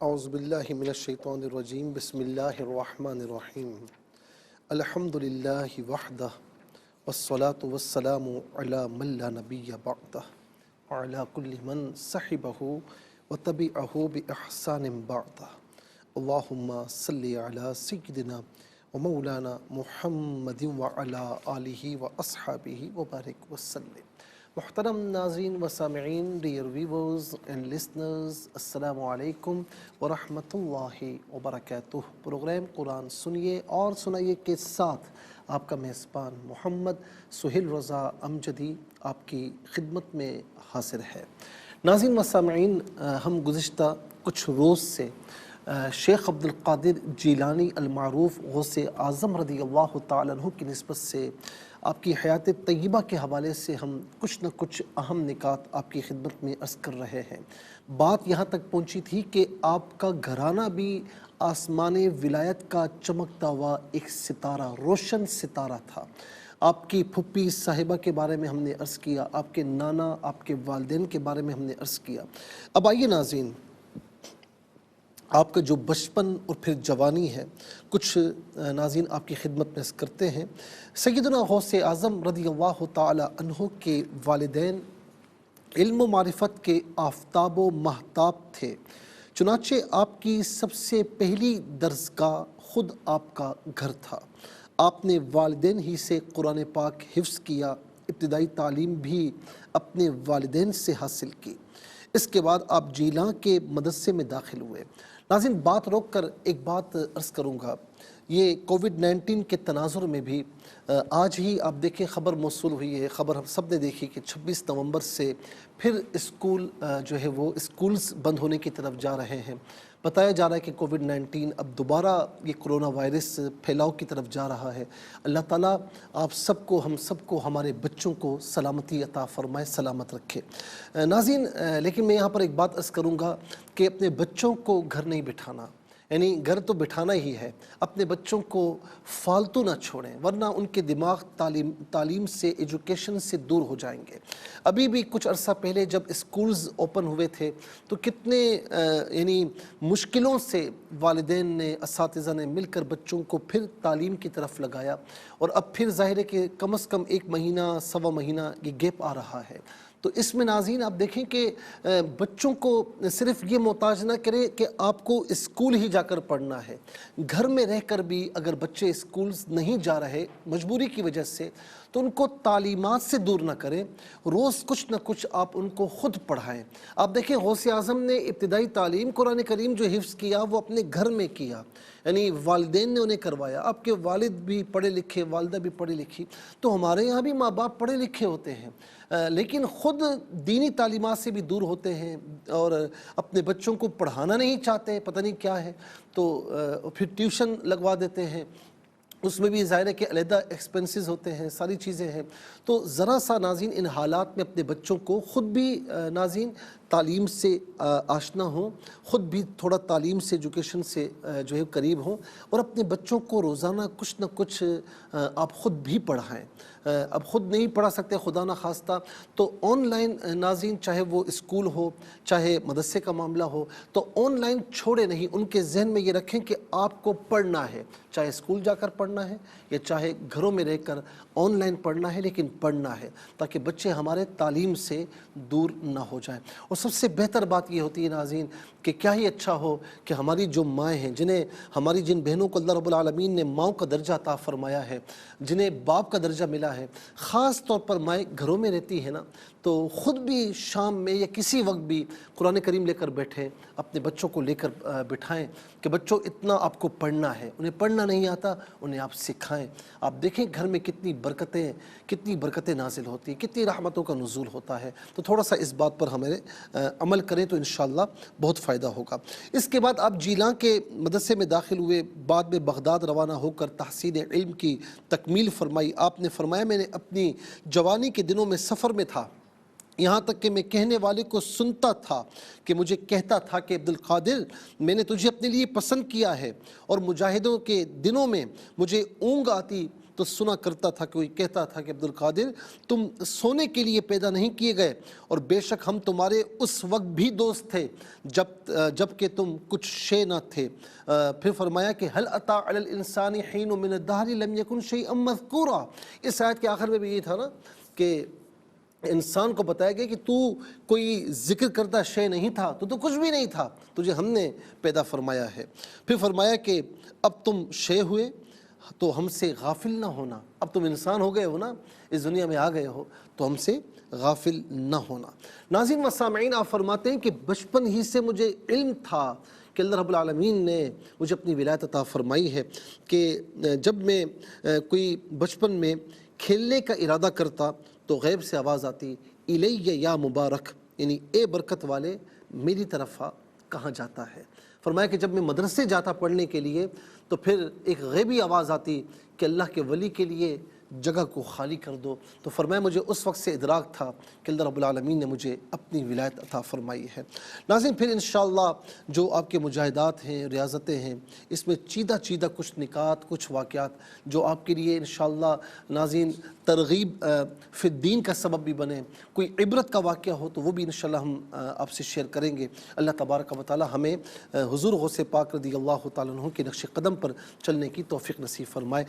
اعوذ باللہ من الشیطان الرجیم بسم اللہ الرحمن الرحیم الحمد للہ وحدہ والصلاة والسلام علی من لا نبی بعدہ وعلی کل من صحبہ وتبعہ بإحسان بعدہ اللہم صلی علی سیدنا ومولانا محمد وعلی آلہ واصحابہ وبارک وسلم۔ محترم ناظرین و سامعین، ڈیئر ویورز اینڈ لسنرز، السلام علیکم ورحمۃ اللہ وبرکاتہ۔ پروگرام قرآن سنیے اور سنائیے کے ساتھ آپ کا میزبان محمد سہیل رضا امجدی آپ کی خدمت میں حاضر ہے۔ ناظرین و سامعین، ہم گزشتہ کچھ روز سے شیخ عبد القادر جیلانی المعروف غوث اعظم رضی اللہ تعالیٰ عنہ کی نسبت سے آپ کی حیات طیبہ کے حوالے سے ہم کچھ نہ کچھ اہم نکات آپ کی خدمت میں عرض کر رہے ہیں۔ بات یہاں تک پہنچی تھی کہ آپ کا گھرانہ بھی آسمان ولایت کا چمکتا ہوا ایک ستارہ، روشن ستارہ تھا۔ آپ کی پھپھی صاحبہ کے بارے میں ہم نے عرض کیا، آپ کے نانا، آپ کے والدین کے بارے میں ہم نے عرض کیا۔ اب آئیے ناظرین، آپ کا جو بچپن اور پھر جوانی ہے، کچھ ناظرین آپ کی خدمت میں عرض کرتے ہیں۔ سیدنا غوث اعظم رضی اللہ تعالی عنہ کے والدین علم و معرفت کے آفتاب و مہتاب تھے، چنانچہ آپ کی سب سے پہلی درسگاہ خود آپ کا گھر تھا۔ آپ نے والدین ہی سے قرآن پاک حفظ کیا، ابتدائی تعلیم بھی اپنے والدین سے حاصل کی۔ اس کے بعد آپ جیلاں کے مدرسے میں داخل ہوئے۔ ناظرین، بات روک کر ایک بات عرض کروں گا، یہ کووڈ-19 کے تناظر میں بھی آج ہی آپ دیکھیں خبر موصول ہوئی ہے، خبر ہم سب نے دیکھی کہ 26 نومبر سے پھر اسکول جو ہے وہ اسکولز بند ہونے کی طرف جا رہے ہیں۔ بتایا جا رہا ہے کہ کووڈ-19 اب دوبارہ یہ کرونا وائرس پھیلاؤ کی طرف جا رہا ہے۔ اللہ تعالیٰ آپ سب کو، ہم سب کو، ہمارے بچوں کو سلامتی عطا فرمائے، سلامت رکھے۔ ناظرین، لیکن میں یہاں پر ایک بات عرض کروں گا کہ اپنے بچوں کو گھر نہیں بٹھانا، یعنی گھر تو بٹھانا ہی ہے، اپنے بچوں کو فالتو نہ چھوڑیں، ورنہ ان کے دماغ تعلیم سے، ایجوکیشن سے دور ہو جائیں گے۔ ابھی بھی کچھ عرصہ پہلے جب اسکولز اوپن ہوئے تھے تو کتنے یعنی مشکلوں سے والدین نے، اساتذہ نے مل کر بچوں کو پھر تعلیم کی طرف لگایا، اور اب پھر ظاہر ہے کہ کم از کم 1 مہینہ، سوا مہینہ یہ گیپ آ رہا ہے۔ تو اس میں ناظرین آپ دیکھیں کہ بچوں کو صرف یہ محتاج نہ کریں کہ آپ کو اسکول ہی جا کر پڑھنا ہے، گھر میں رہ کر بھی اگر بچے اسکولز نہیں جا رہے مجبوری کی وجہ سے، تو ان کو تعلیمات سے دور نہ کریں، روز کچھ نہ کچھ آپ ان کو خود پڑھائیں۔ آپ دیکھیں غوث اعظم نے ابتدائی تعلیم قرآن کریم جو حفظ کیا وہ اپنے گھر میں کیا، یعنی والدین نے انہیں کروایا۔ آپ کے والد بھی پڑھے لکھے، والدہ بھی پڑھی لکھی، تو ہمارے یہاں بھی ماں باپ پڑھے لکھے ہوتے ہیں، لیکن خود دینی تعلیمات سے بھی دور ہوتے ہیں اور اپنے بچوں کو پڑھانا نہیں چاہتے، پتہ نہیں کیا ہے، تو پھر ٹیوشن لگوا دیتے ہیں۔ اس میں بھی ظاہر ہے کہ علیحدہ ایکسپنسز ہوتے ہیں، ساری چیزیں ہیں۔ تو ذرا سا ناظرین ان حالات میں اپنے بچوں کو خود بھی ناظرین تعلیم سے آشنا ہوں، خود بھی تھوڑا تعلیم سے، ایجوکیشن سے جو ہے قریب ہوں، اور اپنے بچوں کو روزانہ کچھ نہ کچھ آپ خود بھی پڑھائیں۔ اب خود نہیں پڑھا سکتے خدا نہ خواستہ تو آن لائن ناظرین، چاہے وہ اسکول ہو، چاہے مدرسے کا معاملہ ہو، تو آن لائن چھوڑے نہیں، ان کے ذہن میں یہ رکھیں کہ آپ کو پڑھنا ہے، چاہے اسکول جا کر پڑھنا ہے یا چاہے گھروں میں رہ کر آن لائن پڑھنا ہے، لیکن پڑھنا ہے تاکہ بچے ہمارے تعلیم سے دور نہ ہو جائیں۔ اور سب سے بہتر بات یہ ہوتی ہے ناظرین کہ کیا ہی اچھا ہو کہ ہماری جو مائیں ہیں، ہماری جن بہنوں کو اللہ رب العالمین نے ماؤں کا درجہ عطا فرمایا ہے، جنہیں باپ کا درجہ ملا ہے، خاص طور پر مائیں گھروں میں رہتی ہے نا، تو خود بھی شام میں یا کسی وقت بھی قرآن کریم لے کر بیٹھیں، اپنے بچوں کو لے کر بٹھائیں کہ بچوں اتنا آپ کو پڑھنا ہے، انہیں پڑھنا نہیں آتا انہیں آپ سکھائیں۔ آپ دیکھیں گھر میں کتنی برکتیں نازل ہوتی ہیں، کتنی رحمتوں کا نزول ہوتا ہے۔ تو تھوڑا سا اس بات پر ہمیں عمل کریں تو انشاءاللہ بہت فائدہ ہوگا۔ اس کے بعد آپ جیلاں کے مدرسے میں داخل ہوئے، بعد میں بغداد روانہ ہو کر تحصیل علم کی تکمیل فرمائی۔ آپ نے فرمایا میں نے اپنی جوانی کے دنوں میں سفر میں تھا، یہاں تک کہ میں کہنے والے کو سنتا تھا کہ مجھے کہتا تھا کہ عبد القادر میں نے تجھے اپنے لیے پسند کیا ہے، اور مجاہدوں کے دنوں میں مجھے اونگ آتی تو سنا کرتا تھا کہ کوئی کہتا تھا کہ عبد القادر تم سونے کے لیے پیدا نہیں کیے گئے، اور بے شک ہم تمہارے اس وقت بھی دوست تھے جب کہ تم کچھ شے نہ تھے۔ پھر فرمایا کہ هل اتى على الانسان حين من الدهر لم يكن شيئا مذكورا۔ اس آیت کے آخر میں بھی یہ تھا نا کہ انسان کو بتایا گیا کہ تو کوئی ذکر کردہ شے نہیں تھا، تو کچھ بھی نہیں تھا، تجھے ہم نے پیدا فرمایا ہے۔ پھر فرمایا کہ اب تم شے ہوئے تو ہم سے غافل نہ ہونا، اب تم انسان ہو گئے ہو نا، اس دنیا میں آ گئے ہو تو ہم سے غافل نہ ہونا۔ ناظرین و سامعین، آپ فرماتے ہیں کہ بچپن ہی سے مجھے علم تھا کہ اللہ رب العالمین نے مجھے اپنی ولایت عطا فرمائی ہے کہ جب میں کوئی بچپن میں کھیلنے کا ارادہ کرتا تو غیب سے آواز آتی الیہ یا مبارک، یعنی اے برکت والے میری طرف آ، کہاں جاتا ہے۔ فرمایا کہ جب میں مدرسے جاتا پڑھنے کے لیے تو پھر ایک غیبی آواز آتی کہ اللہ کے ولی کے لیے جگہ کو خالی کر دو۔ تو فرمایا مجھے اس وقت سے ادراک تھا کہ اللہ رب العالمین نے مجھے اپنی ولایت عطا فرمائی ہے۔ ناظرین، پھر انشاءاللہ جو آپ کے مجاہدات ہیں، ریاضتیں ہیں، اس میں چیدہ کچھ نکات، کچھ واقعات جو آپ کے لیے انشاءاللہ ناظرین ترغیب فی الدین کا سبب بھی بنے، کوئی عبرت کا واقعہ ہو تو وہ بھی انشاءاللہ ہم آپ سے شیئر کریں گے۔ اللہ تبارک و تعالی ہمیں حضور غوث پاک رضی اللہ تعالیٰ عنہ کے نقش قدم پر چلنے کی توفیق نصیب فرمائے۔